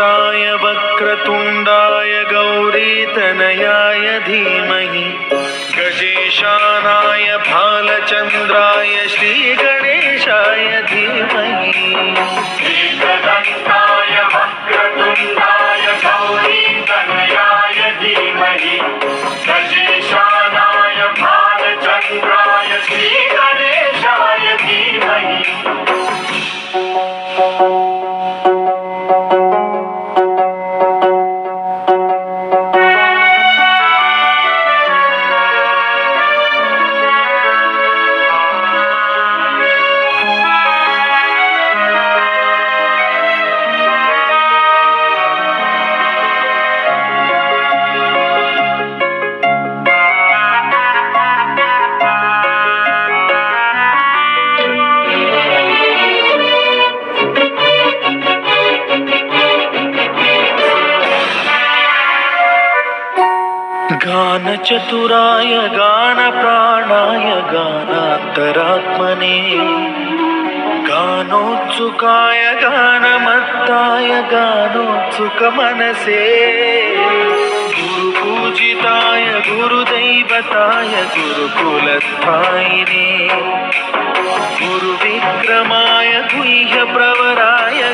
गुरुपुत्रशान्तकाय वक्रतुण्डाय गौरीतनयाय धीमहि गजेशानाय भालचन्द्राय श्रीगणेशाय धीमहि एकदन्ताय वक्रतुण्डाय गौरीतनयाय धीमहि गजेशानाय भालचन्द्राय श्रीगणेशाय धीमहि। गानचतुराय गानप्राणाय गानान्तरात्मने गानोत्सुकाय गानमत्ताय गानोत्सुकमनसे गुरुपूजिताय गुरुदैवताय गुरुकुलस्थायिने गुरुविक्रमाय गुह्यप्रवराय